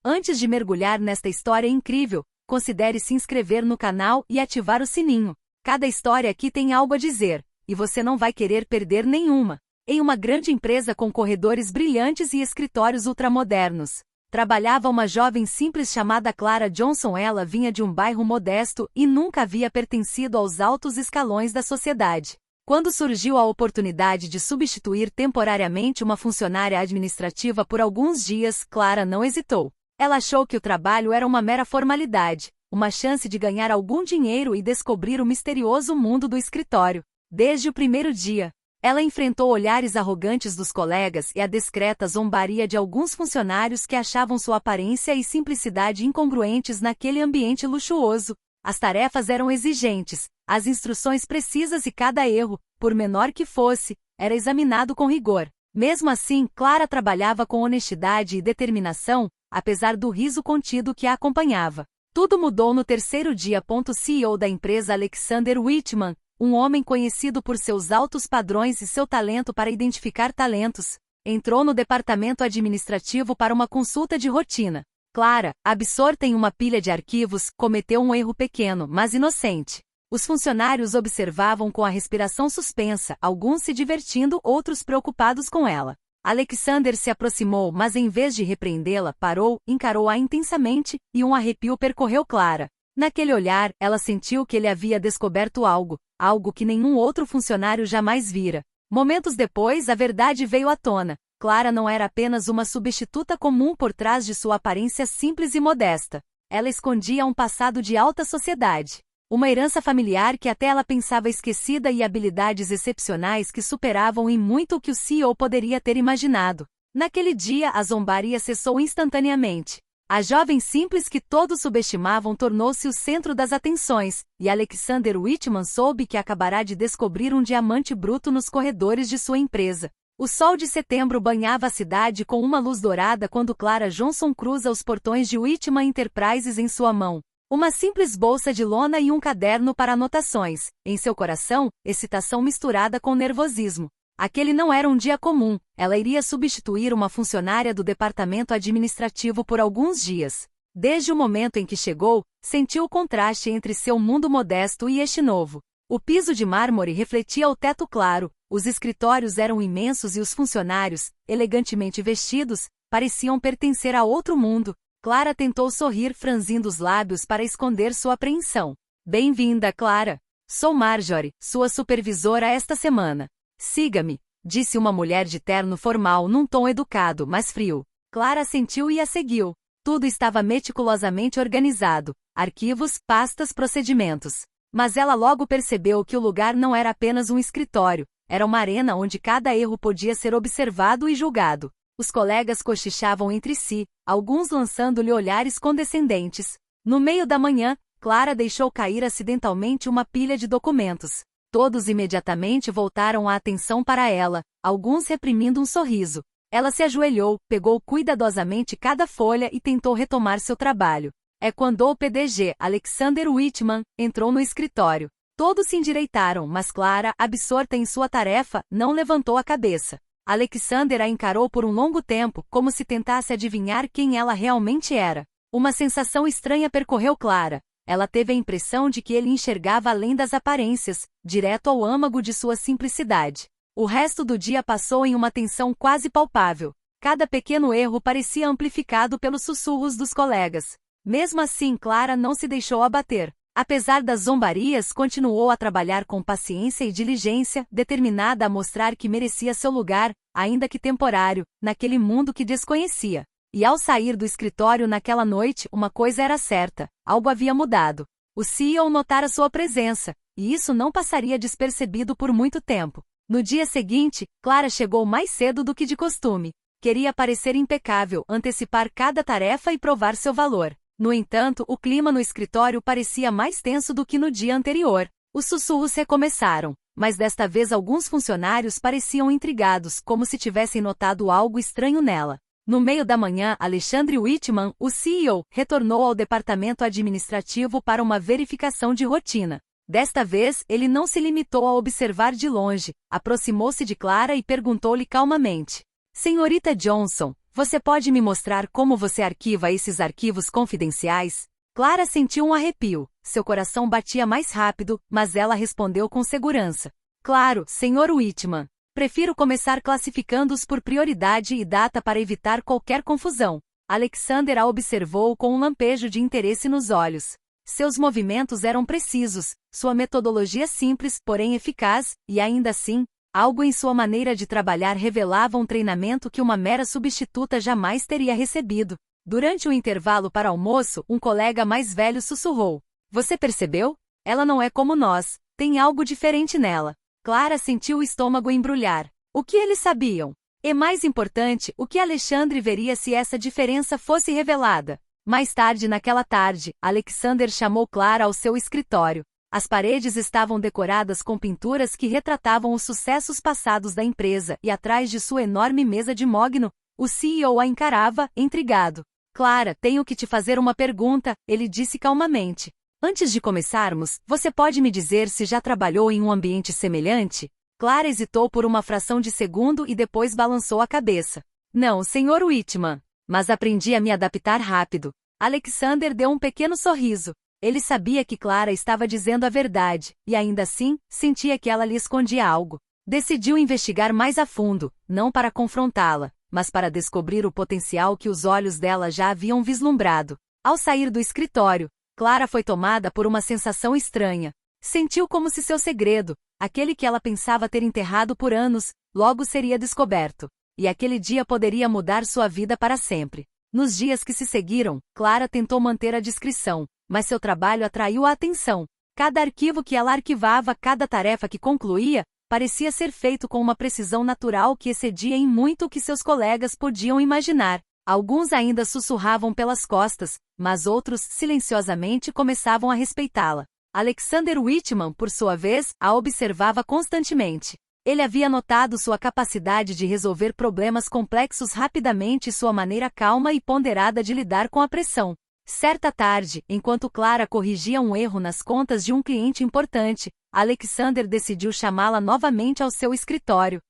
Antes de mergulhar nesta história incrível, considere se inscrever no canal e ativar o sininho. Cada história aqui tem algo a dizer, e você não vai querer perder nenhuma. Em uma grande empresa com corredores brilhantes e escritórios ultramodernos, trabalhava uma jovem simples chamada Clara Johnson. Ela vinha de um bairro modesto e nunca havia pertencido aos altos escalões da sociedade. Quando surgiu a oportunidade de substituir temporariamente uma funcionária administrativa por alguns dias, Clara não hesitou. Ela achou que o trabalho era uma mera formalidade, uma chance de ganhar algum dinheiro e descobrir o misterioso mundo do escritório. Desde o primeiro dia, ela enfrentou olhares arrogantes dos colegas e a discreta zombaria de alguns funcionários que achavam sua aparência e simplicidade incongruentes naquele ambiente luxuoso. As tarefas eram exigentes, as instruções precisas e cada erro, por menor que fosse, era examinado com rigor. Mesmo assim, Clara trabalhava com honestidade e determinação, apesar do riso contido que a acompanhava. Tudo mudou no terceiro dia. CEO da empresa Alexander Whitman, um homem conhecido por seus altos padrões e seu talento para identificar talentos, entrou no departamento administrativo para uma consulta de rotina. Clara, absorta em uma pilha de arquivos, cometeu um erro pequeno, mas inocente. Os funcionários observavam com a respiração suspensa, alguns se divertindo, outros preocupados com ela. Alexander se aproximou, mas em vez de repreendê-la, parou, encarou-a intensamente, e um arrepio percorreu Clara. Naquele olhar, ela sentiu que ele havia descoberto algo que nenhum outro funcionário jamais vira. Momentos depois, a verdade veio à tona. Clara não era apenas uma substituta comum por trás de sua aparência simples e modesta. Ela escondia um passado de alta sociedade. Uma herança familiar que até ela pensava esquecida e habilidades excepcionais que superavam em muito o que o CEO poderia ter imaginado. Naquele dia, a zombaria cessou instantaneamente. A jovem simples que todos subestimavam tornou-se o centro das atenções, e Alexander Whitman soube que acabará de descobrir um diamante bruto nos corredores de sua empresa. O sol de setembro banhava a cidade com uma luz dourada quando Clara Johnson cruza os portões de Whitman Enterprises em sua mão. Uma simples bolsa de lona e um caderno para anotações. Em seu coração, excitação misturada com nervosismo. Aquele não era um dia comum, ela iria substituir uma funcionária do departamento administrativo por alguns dias. Desde o momento em que chegou, sentiu o contraste entre seu mundo modesto e este novo. O piso de mármore refletia o teto claro, os escritórios eram imensos e os funcionários, elegantemente vestidos, pareciam pertencer a outro mundo. Clara tentou sorrir, franzindo os lábios para esconder sua apreensão. Bem-vinda, Clara. Sou Marjorie, sua supervisora esta semana. Siga-me, disse uma mulher de terno formal num tom educado, mas frio. Clara assentiu e a seguiu. Tudo estava meticulosamente organizado. Arquivos, pastas, procedimentos. Mas ela logo percebeu que o lugar não era apenas um escritório, era uma arena onde cada erro podia ser observado e julgado. Os colegas cochichavam entre si, alguns lançando-lhe olhares condescendentes. No meio da manhã, Clara deixou cair acidentalmente uma pilha de documentos. Todos imediatamente voltaram a atenção para ela, alguns reprimindo um sorriso. Ela se ajoelhou, pegou cuidadosamente cada folha e tentou retomar seu trabalho. É quando o PDG, Alexander Whitman, entrou no escritório. Todos se endireitaram, mas Clara, absorta em sua tarefa, não levantou a cabeça. Alexander a encarou por um longo tempo, como se tentasse adivinhar quem ela realmente era. Uma sensação estranha percorreu Clara. Ela teve a impressão de que ele enxergava além das aparências, direto ao âmago de sua simplicidade. O resto do dia passou em uma tensão quase palpável. Cada pequeno erro parecia amplificado pelos sussurros dos colegas. Mesmo assim, Clara não se deixou abater. Apesar das zombarias, continuou a trabalhar com paciência e diligência, determinada a mostrar que merecia seu lugar, ainda que temporário, naquele mundo que desconhecia. E ao sair do escritório naquela noite, uma coisa era certa, algo havia mudado. O CEO notara sua presença, e isso não passaria despercebido por muito tempo. No dia seguinte, Clara chegou mais cedo do que de costume. Queria parecer impecável, antecipar cada tarefa e provar seu valor. No entanto, o clima no escritório parecia mais tenso do que no dia anterior. Os sussurros recomeçaram, mas desta vez alguns funcionários pareciam intrigados, como se tivessem notado algo estranho nela. No meio da manhã, Alexander Whitman, o CEO, retornou ao departamento administrativo para uma verificação de rotina. Desta vez, ele não se limitou a observar de longe, aproximou-se de Clara e perguntou-lhe calmamente: Senhorita Johnson, Você pode me mostrar como você arquiva esses arquivos confidenciais? Clara sentiu um arrepio. Seu coração batia mais rápido, mas ela respondeu com segurança. Claro, Sr. Whitman. Prefiro começar classificando-os por prioridade e data para evitar qualquer confusão. Alexander a observou com um lampejo de interesse nos olhos. Seus movimentos eram precisos, sua metodologia simples, porém eficaz, e ainda assim, algo em sua maneira de trabalhar revelava um treinamento que uma mera substituta jamais teria recebido. Durante o intervalo para almoço, um colega mais velho sussurrou. Você percebeu? Ela não é como nós, tem algo diferente nela. Clara sentiu o estômago embrulhar. O que eles sabiam? E mais importante, o que Alexandre veria se essa diferença fosse revelada? Mais tarde naquela tarde, Alexander chamou Clara ao seu escritório. As paredes estavam decoradas com pinturas que retratavam os sucessos passados da empresa e atrás de sua enorme mesa de mogno, o CEO a encarava, intrigado. Clara, tenho que te fazer uma pergunta, ele disse calmamente. Antes de começarmos, você pode me dizer se já trabalhou em um ambiente semelhante? Clara hesitou por uma fração de segundo e depois balançou a cabeça. Não, Sr. Whitman. Mas aprendi a me adaptar rápido. Alexander deu um pequeno sorriso. Ele sabia que Clara estava dizendo a verdade, e ainda assim, sentia que ela lhe escondia algo. Decidiu investigar mais a fundo, não para confrontá-la, mas para descobrir o potencial que os olhos dela já haviam vislumbrado. Ao sair do escritório, Clara foi tomada por uma sensação estranha. Sentiu como se seu segredo, aquele que ela pensava ter enterrado por anos, logo seria descoberto. E aquele dia poderia mudar sua vida para sempre. Nos dias que se seguiram, Clara tentou manter a discrição, mas seu trabalho atraiu a atenção. Cada arquivo que ela arquivava, cada tarefa que concluía, parecia ser feito com uma precisão natural que excedia em muito o que seus colegas podiam imaginar. Alguns ainda sussurravam pelas costas, mas outros, silenciosamente, começavam a respeitá-la. Alexander Whitman, por sua vez, a observava constantemente. Ele havia notado sua capacidade de resolver problemas complexos rapidamente e sua maneira calma e ponderada de lidar com a pressão. Certa tarde, enquanto Clara corrigia um erro nas contas de um cliente importante, Alexander decidiu chamá-la novamente ao seu escritório.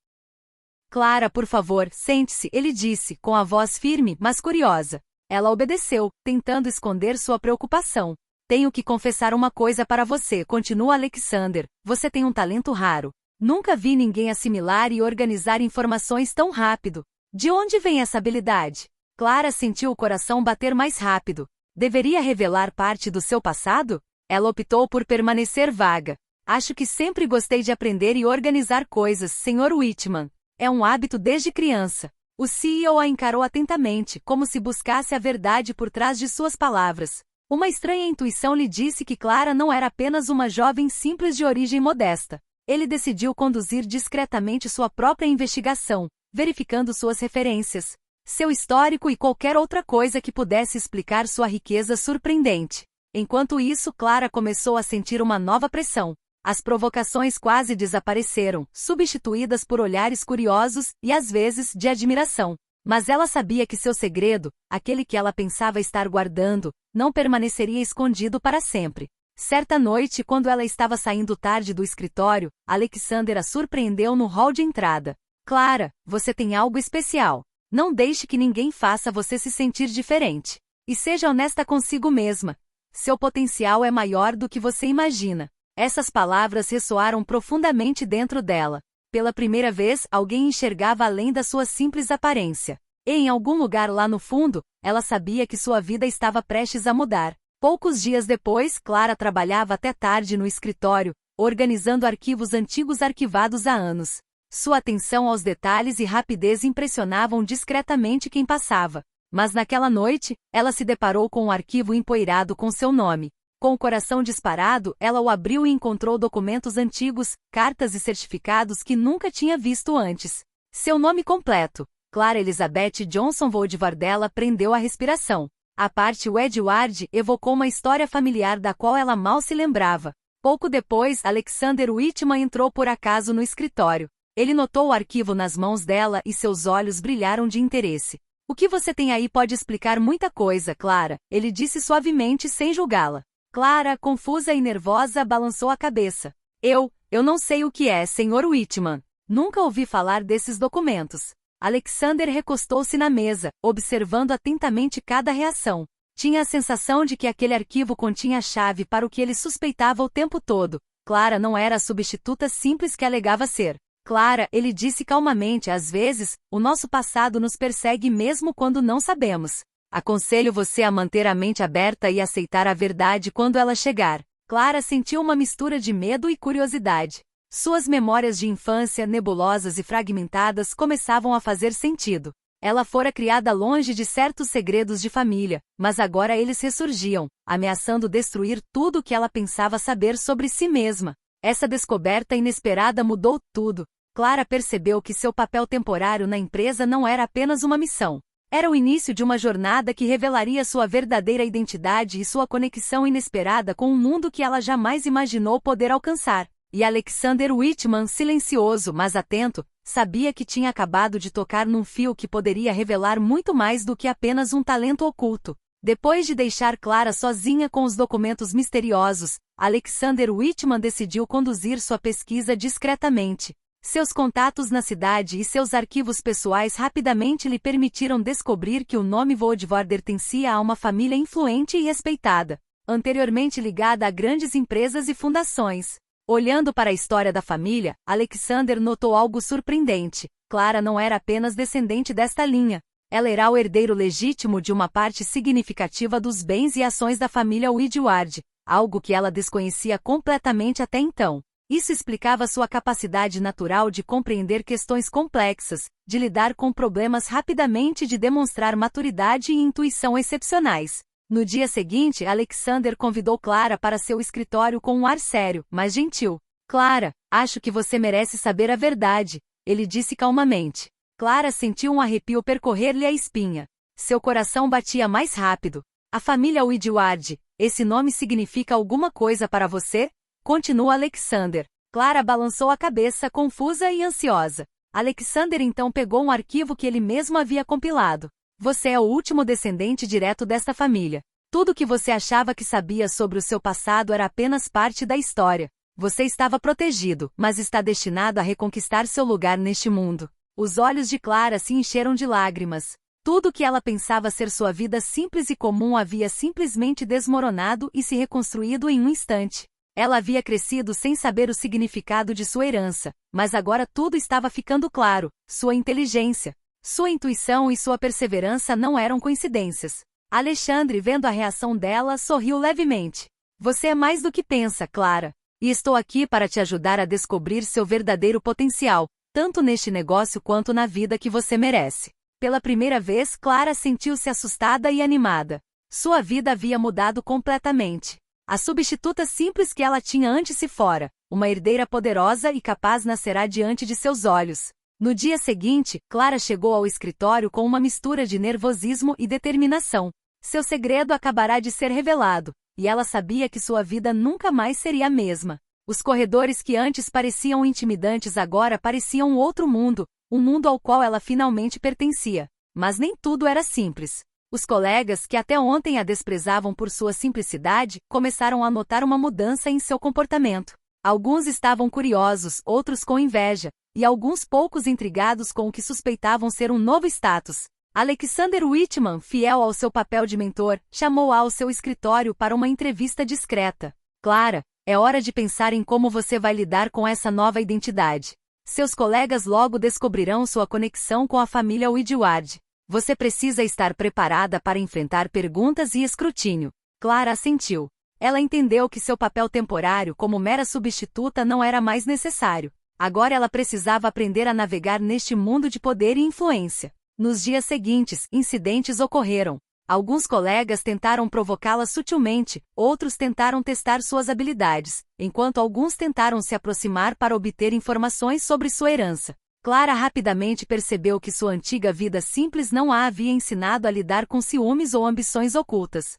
Clara, por favor, sente-se, ele disse, com a voz firme, mas curiosa. Ela obedeceu, tentando esconder sua preocupação. Tenho que confessar uma coisa para você, continua Alexander. Você tem um talento raro. Nunca vi ninguém assimilar e organizar informações tão rápido. De onde vem essa habilidade? Clara sentiu o coração bater mais rápido. Deveria revelar parte do seu passado? Ela optou por permanecer vaga. Acho que sempre gostei de aprender e organizar coisas, Sr. Whitman. É um hábito desde criança. O CEO a encarou atentamente, como se buscasse a verdade por trás de suas palavras. Uma estranha intuição lhe disse que Clara não era apenas uma jovem simples de origem modesta. Ele decidiu conduzir discretamente sua própria investigação, verificando suas referências, seu histórico e qualquer outra coisa que pudesse explicar sua riqueza surpreendente. Enquanto isso, Clara começou a sentir uma nova pressão. As provocações quase desapareceram, substituídas por olhares curiosos e, às vezes, de admiração. Mas ela sabia que seu segredo, aquele que ela pensava estar guardando, não permaneceria escondido para sempre. Certa noite, quando ela estava saindo tarde do escritório, Alexander a surpreendeu no hall de entrada. Clara, você tem algo especial. Não deixe que ninguém faça você se sentir diferente. E seja honesta consigo mesma. Seu potencial é maior do que você imagina. Essas palavras ressoaram profundamente dentro dela. Pela primeira vez, alguém enxergava além da sua simples aparência. E em algum lugar lá no fundo, ela sabia que sua vida estava prestes a mudar. Poucos dias depois, Clara trabalhava até tarde no escritório, organizando arquivos antigos arquivados há anos. Sua atenção aos detalhes e rapidez impressionavam discretamente quem passava. Mas naquela noite, ela se deparou com um arquivo empoeirado com seu nome. Com o coração disparado, ela o abriu e encontrou documentos antigos, cartas e certificados que nunca tinha visto antes. Seu nome completo, Clara Elizabeth Johnson Voldvardella, prendeu a respiração. A parte Edward evocou uma história familiar da qual ela mal se lembrava. Pouco depois, Alexander Whitman entrou por acaso no escritório. Ele notou o arquivo nas mãos dela e seus olhos brilharam de interesse. O que você tem aí pode explicar muita coisa, Clara, ele disse suavemente sem julgá-la. Clara, confusa e nervosa, balançou a cabeça. Eu não sei o que é, Sr. Whitman. Nunca ouvi falar desses documentos. Alexander recostou-se na mesa, observando atentamente cada reação. Tinha a sensação de que aquele arquivo continha a chave para o que ele suspeitava o tempo todo. Clara não era a substituta simples que alegava ser. Clara, ele disse calmamente, às vezes, o nosso passado nos persegue mesmo quando não sabemos. Aconselho você a manter a mente aberta e aceitar a verdade quando ela chegar. Clara sentiu uma mistura de medo e curiosidade. Suas memórias de infância, nebulosas e fragmentadas, começavam a fazer sentido. Ela fora criada longe de certos segredos de família, mas agora eles ressurgiam, ameaçando destruir tudo o que ela pensava saber sobre si mesma. Essa descoberta inesperada mudou tudo. Clara percebeu que seu papel temporário na empresa não era apenas uma missão. Era o início de uma jornada que revelaria sua verdadeira identidade e sua conexão inesperada com um mundo que ela jamais imaginou poder alcançar. E Alexander Whitman, silencioso mas atento, sabia que tinha acabado de tocar num fio que poderia revelar muito mais do que apenas um talento oculto. Depois de deixar Clara sozinha com os documentos misteriosos, Alexander Whitman decidiu conduzir sua pesquisa discretamente. Seus contatos na cidade e seus arquivos pessoais rapidamente lhe permitiram descobrir que o nome Woodward pertencia a uma família influente e respeitada, anteriormente ligada a grandes empresas e fundações. Olhando para a história da família, Alexander notou algo surpreendente. Clara não era apenas descendente desta linha. Ela era o herdeiro legítimo de uma parte significativa dos bens e ações da família Woodward, algo que ela desconhecia completamente até então. Isso explicava sua capacidade natural de compreender questões complexas, de lidar com problemas rapidamente e de demonstrar maturidade e intuição excepcionais. No dia seguinte, Alexander convidou Clara para seu escritório com um ar sério, mas gentil. Clara, acho que você merece saber a verdade, ele disse calmamente. Clara sentiu um arrepio percorrer-lhe a espinha. Seu coração batia mais rápido. A família Woodward, esse nome significa alguma coisa para você? Continua Alexander. Clara balançou a cabeça, confusa e ansiosa. Alexander então pegou um arquivo que ele mesmo havia compilado. Você é o último descendente direto desta família. Tudo o que você achava que sabia sobre o seu passado era apenas parte da história. Você estava protegido, mas está destinado a reconquistar seu lugar neste mundo. Os olhos de Clara se encheram de lágrimas. Tudo o que ela pensava ser sua vida simples e comum havia simplesmente desmoronado e se reconstruído em um instante. Ela havia crescido sem saber o significado de sua herança, mas agora tudo estava ficando claro. Sua inteligência, sua intuição e sua perseverança não eram coincidências. Alexandre, vendo a reação dela, sorriu levemente. Você é mais do que pensa, Clara. E estou aqui para te ajudar a descobrir seu verdadeiro potencial, tanto neste negócio quanto na vida que você merece. Pela primeira vez, Clara sentiu-se assustada e animada. Sua vida havia mudado completamente. A substituta simples que ela tinha antes se fora, uma herdeira poderosa e capaz nascerá diante de seus olhos. No dia seguinte, Clara chegou ao escritório com uma mistura de nervosismo e determinação. Seu segredo acabará de ser revelado, e ela sabia que sua vida nunca mais seria a mesma. Os corredores que antes pareciam intimidantes agora pareciam outro mundo, um mundo ao qual ela finalmente pertencia. Mas nem tudo era simples. Os colegas, que até ontem a desprezavam por sua simplicidade, começaram a notar uma mudança em seu comportamento. Alguns estavam curiosos, outros com inveja, e alguns poucos intrigados com o que suspeitavam ser um novo status. Alexander Whitman, fiel ao seu papel de mentor, chamou-a ao seu escritório para uma entrevista discreta. Clara, é hora de pensar em como você vai lidar com essa nova identidade. Seus colegas logo descobrirão sua conexão com a família Woodward. Você precisa estar preparada para enfrentar perguntas e escrutínio. Clara assentiu. Ela entendeu que seu papel temporário como mera substituta não era mais necessário. Agora ela precisava aprender a navegar neste mundo de poder e influência. Nos dias seguintes, incidentes ocorreram. Alguns colegas tentaram provocá-la sutilmente, outros tentaram testar suas habilidades, enquanto alguns tentaram se aproximar para obter informações sobre sua herança. Clara rapidamente percebeu que sua antiga vida simples não a havia ensinado a lidar com ciúmes ou ambições ocultas.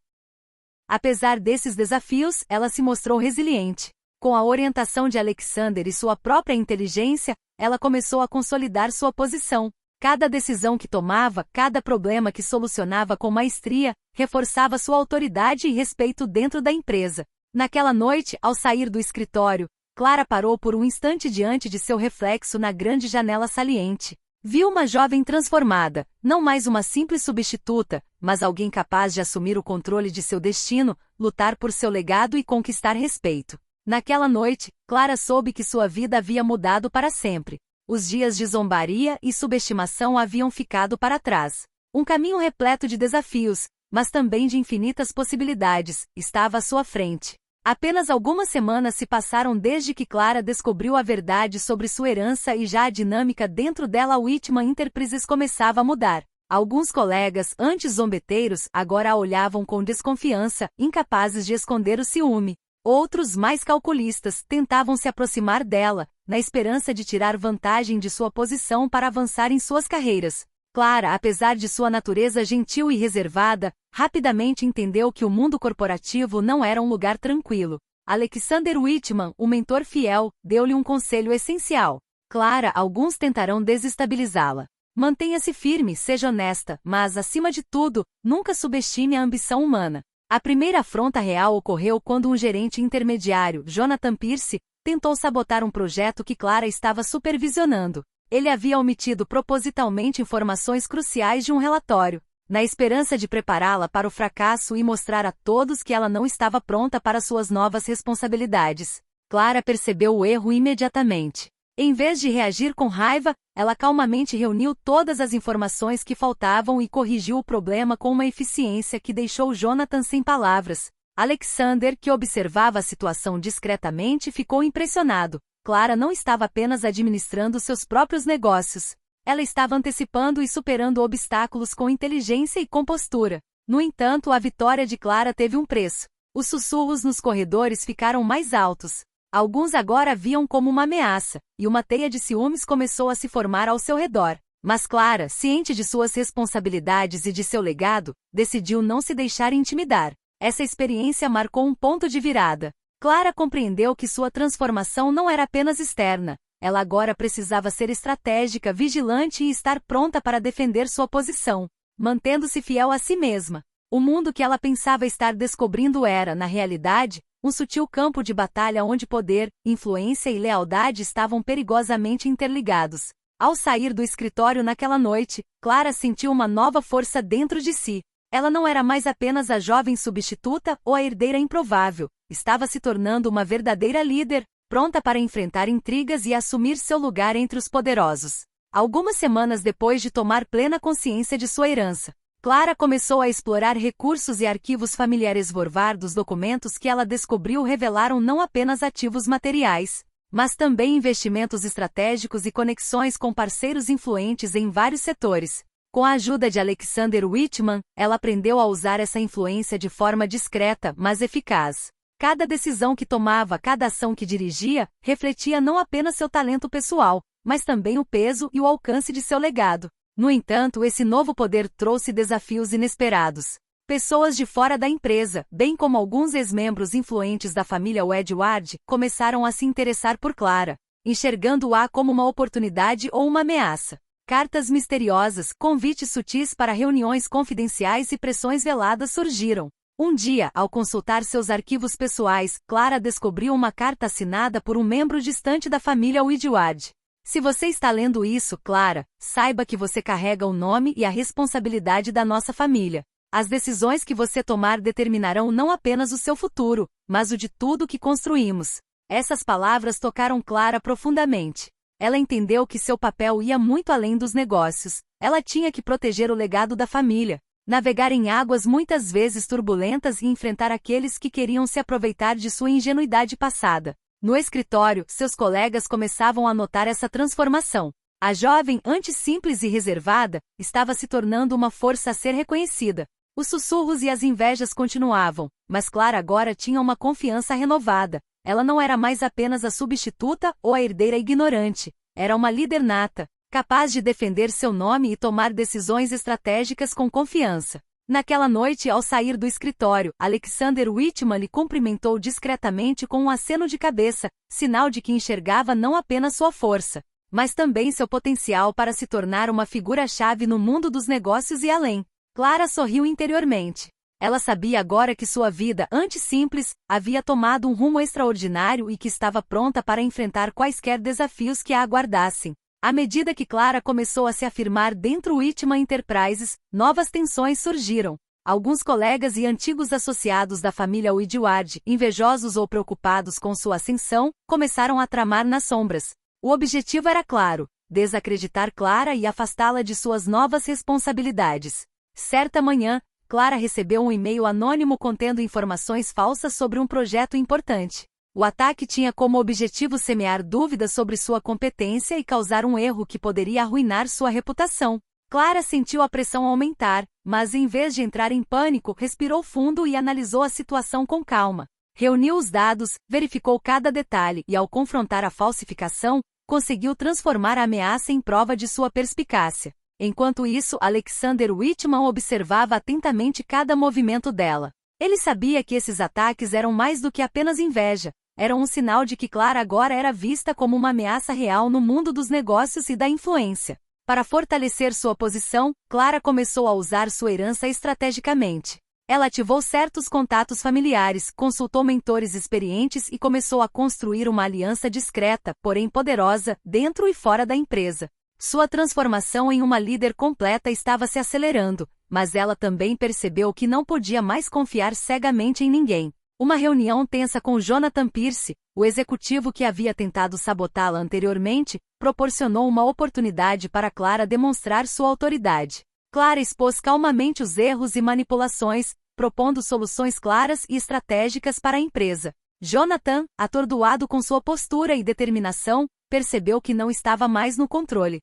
Apesar desses desafios, ela se mostrou resiliente. Com a orientação de Alexander e sua própria inteligência, ela começou a consolidar sua posição. Cada decisão que tomava, cada problema que solucionava com maestria, reforçava sua autoridade e respeito dentro da empresa. Naquela noite, ao sair do escritório, Clara parou por um instante diante de seu reflexo na grande janela saliente. Viu uma jovem transformada, não mais uma simples substituta, mas alguém capaz de assumir o controle de seu destino, lutar por seu legado e conquistar respeito. Naquela noite, Clara soube que sua vida havia mudado para sempre. Os dias de zombaria e subestimação haviam ficado para trás. Um caminho repleto de desafios, mas também de infinitas possibilidades, estava à sua frente. Apenas algumas semanas se passaram desde que Clara descobriu a verdade sobre sua herança e já a dinâmica dentro dela Whitman Enterprises começava a mudar. Alguns colegas, antes zombeteiros, agora a olhavam com desconfiança, incapazes de esconder o ciúme. Outros, mais calculistas, tentavam se aproximar dela, na esperança de tirar vantagem de sua posição para avançar em suas carreiras. Clara, apesar de sua natureza gentil e reservada, rapidamente entendeu que o mundo corporativo não era um lugar tranquilo. Alexander Whitman, o mentor fiel, deu-lhe um conselho essencial. Clara, alguns tentarão desestabilizá-la. Mantenha-se firme, seja honesta, mas, acima de tudo, nunca subestime a ambição humana. A primeira afronta real ocorreu quando um gerente intermediário, Jonathan Pierce, tentou sabotar um projeto que Clara estava supervisionando. Ele havia omitido propositalmente informações cruciais de um relatório, na esperança de prepará-la para o fracasso e mostrar a todos que ela não estava pronta para suas novas responsabilidades. Clara percebeu o erro imediatamente. Em vez de reagir com raiva, ela calmamente reuniu todas as informações que faltavam e corrigiu o problema com uma eficiência que deixou Jonathan sem palavras. Alexander, que observava a situação discretamente, ficou impressionado. Clara não estava apenas administrando seus próprios negócios. Ela estava antecipando e superando obstáculos com inteligência e compostura. No entanto, a vitória de Clara teve um preço. Os sussurros nos corredores ficaram mais altos. Alguns agora a viam como uma ameaça, e uma teia de ciúmes começou a se formar ao seu redor. Mas Clara, ciente de suas responsabilidades e de seu legado, decidiu não se deixar intimidar. Essa experiência marcou um ponto de virada. Clara compreendeu que sua transformação não era apenas externa. Ela agora precisava ser estratégica, vigilante e estar pronta para defender sua posição, mantendo-se fiel a si mesma. O mundo que ela pensava estar descobrindo era, na realidade, um sutil campo de batalha onde poder, influência e lealdade estavam perigosamente interligados. Ao sair do escritório naquela noite, Clara sentiu uma nova força dentro de si. Ela não era mais apenas a jovem substituta ou a herdeira improvável. Estava se tornando uma verdadeira líder, pronta para enfrentar intrigas e assumir seu lugar entre os poderosos. Algumas semanas depois de tomar plena consciência de sua herança, Clara começou a explorar recursos e arquivos familiares. Dos documentos que ela descobriu revelaram não apenas ativos materiais, mas também investimentos estratégicos e conexões com parceiros influentes em vários setores. Com a ajuda de Alexander Whitman, ela aprendeu a usar essa influência de forma discreta, mas eficaz. Cada decisão que tomava, cada ação que dirigia, refletia não apenas seu talento pessoal, mas também o peso e o alcance de seu legado. No entanto, esse novo poder trouxe desafios inesperados. Pessoas de fora da empresa, bem como alguns ex-membros influentes da família Edward, começaram a se interessar por Clara, enxergando-a como uma oportunidade ou uma ameaça. Cartas misteriosas, convites sutis para reuniões confidenciais e pressões veladas surgiram. Um dia, ao consultar seus arquivos pessoais, Clara descobriu uma carta assinada por um membro distante da família Edward. Se você está lendo isso, Clara, saiba que você carrega o nome e a responsabilidade da nossa família. As decisões que você tomar determinarão não apenas o seu futuro, mas o de tudo que construímos. Essas palavras tocaram Clara profundamente. Ela entendeu que seu papel ia muito além dos negócios. Ela tinha que proteger o legado da família, navegar em águas muitas vezes turbulentas e enfrentar aqueles que queriam se aproveitar de sua ingenuidade passada. No escritório, seus colegas começavam a notar essa transformação. A jovem, antes simples e reservada, estava se tornando uma força a ser reconhecida. Os sussurros e as invejas continuavam, mas Clara agora tinha uma confiança renovada. Ela não era mais apenas a substituta ou a herdeira ignorante. Era uma líder nata, capaz de defender seu nome e tomar decisões estratégicas com confiança. Naquela noite, ao sair do escritório, Alexander Whitman lhe cumprimentou discretamente com um aceno de cabeça, sinal de que enxergava não apenas sua força, mas também seu potencial para se tornar uma figura-chave no mundo dos negócios e além. Clara sorriu interiormente. Ela sabia agora que sua vida, antes simples, havia tomado um rumo extraordinário e que estava pronta para enfrentar quaisquer desafios que a aguardassem. À medida que Clara começou a se afirmar dentro do Whitman Enterprises, novas tensões surgiram. Alguns colegas e antigos associados da família Woodward, invejosos ou preocupados com sua ascensão, começaram a tramar nas sombras. O objetivo era claro: desacreditar Clara e afastá-la de suas novas responsabilidades. Certa manhã, Clara recebeu um e-mail anônimo contendo informações falsas sobre um projeto importante. O ataque tinha como objetivo semear dúvidas sobre sua competência e causar um erro que poderia arruinar sua reputação. Clara sentiu a pressão aumentar, mas em vez de entrar em pânico, respirou fundo e analisou a situação com calma. Reuniu os dados, verificou cada detalhe e, ao confrontar a falsificação, conseguiu transformar a ameaça em prova de sua perspicácia. Enquanto isso, Alexander Whitman observava atentamente cada movimento dela. Ele sabia que esses ataques eram mais do que apenas inveja. Eram um sinal de que Clara agora era vista como uma ameaça real no mundo dos negócios e da influência. Para fortalecer sua posição, Clara começou a usar sua herança estrategicamente. Ela ativou certos contatos familiares, consultou mentores experientes e começou a construir uma aliança discreta, porém poderosa, dentro e fora da empresa. Sua transformação em uma líder completa estava se acelerando, mas ela também percebeu que não podia mais confiar cegamente em ninguém. Uma reunião tensa com Jonathan Pierce, o executivo que havia tentado sabotá-la anteriormente, proporcionou uma oportunidade para Clara demonstrar sua autoridade. Clara expôs calmamente os erros e manipulações, propondo soluções claras e estratégicas para a empresa. Jonathan, atordoado com sua postura e determinação, percebeu que não estava mais no controle.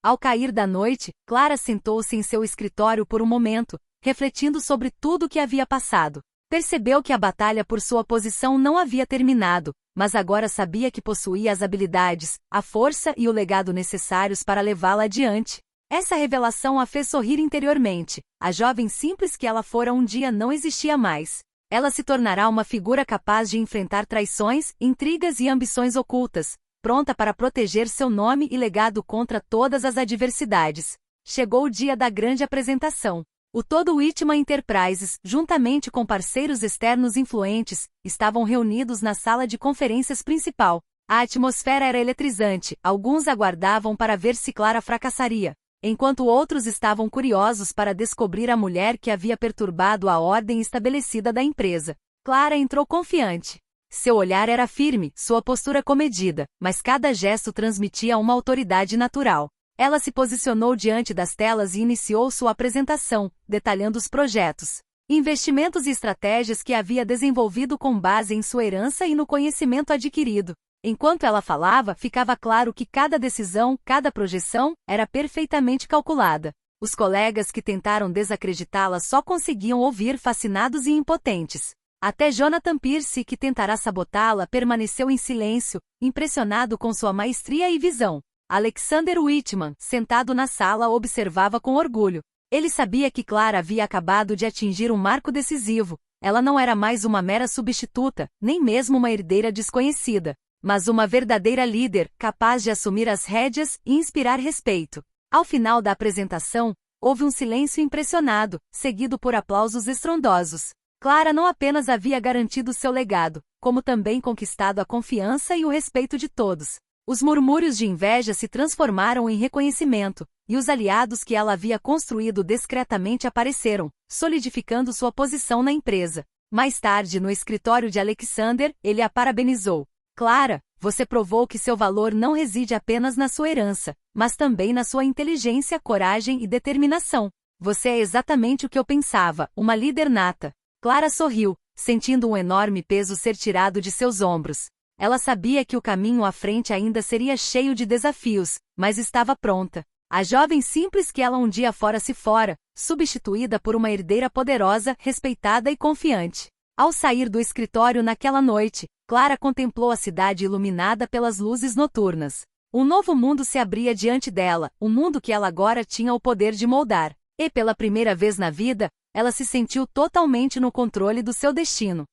Ao cair da noite, Clara sentou-se em seu escritório por um momento, refletindo sobre tudo o que havia passado. Percebeu que a batalha por sua posição não havia terminado, mas agora sabia que possuía as habilidades, a força e o legado necessários para levá-la adiante. Essa revelação a fez sorrir interiormente. A jovem simples que ela fora um dia não existia mais. Ela se tornará uma figura capaz de enfrentar traições, intrigas e ambições ocultas, pronta para proteger seu nome e legado contra todas as adversidades. Chegou o dia da grande apresentação. O todo Whitman Enterprises, juntamente com parceiros externos influentes, estavam reunidos na sala de conferências principal. A atmosfera era eletrizante, alguns aguardavam para ver se Clara fracassaria, enquanto outros estavam curiosos para descobrir a mulher que havia perturbado a ordem estabelecida da empresa. Clara entrou confiante. Seu olhar era firme, sua postura comedida, mas cada gesto transmitia uma autoridade natural. Ela se posicionou diante das telas e iniciou sua apresentação, detalhando os projetos, investimentos e estratégias que havia desenvolvido com base em sua herança e no conhecimento adquirido. Enquanto ela falava, ficava claro que cada decisão, cada projeção, era perfeitamente calculada. Os colegas que tentaram desacreditá-la só conseguiam ouvir fascinados e impotentes. Até Jonathan Pierce, que tentará sabotá-la, permaneceu em silêncio, impressionado com sua maestria e visão. Alexander Whitman, sentado na sala, observava com orgulho. Ele sabia que Clara havia acabado de atingir um marco decisivo. Ela não era mais uma mera substituta, nem mesmo uma herdeira desconhecida, mas uma verdadeira líder, capaz de assumir as rédeas e inspirar respeito. Ao final da apresentação, houve um silêncio impressionado, seguido por aplausos estrondosos. Clara não apenas havia garantido seu legado, como também conquistado a confiança e o respeito de todos. Os murmúrios de inveja se transformaram em reconhecimento, e os aliados que ela havia construído discretamente apareceram, solidificando sua posição na empresa. Mais tarde, no escritório de Alexander, ele a parabenizou. Clara, você provou que seu valor não reside apenas na sua herança, mas também na sua inteligência, coragem e determinação. Você é exatamente o que eu pensava, uma líder nata. Clara sorriu, sentindo um enorme peso ser tirado de seus ombros. Ela sabia que o caminho à frente ainda seria cheio de desafios, mas estava pronta. A jovem simples que ela um dia fora se fora, substituída por uma herdeira poderosa, respeitada e confiante. Ao sair do escritório naquela noite, Clara contemplou a cidade iluminada pelas luzes noturnas. Um novo mundo se abria diante dela, um mundo que ela agora tinha o poder de moldar. E pela primeira vez na vida, ela se sentiu totalmente no controle do seu destino.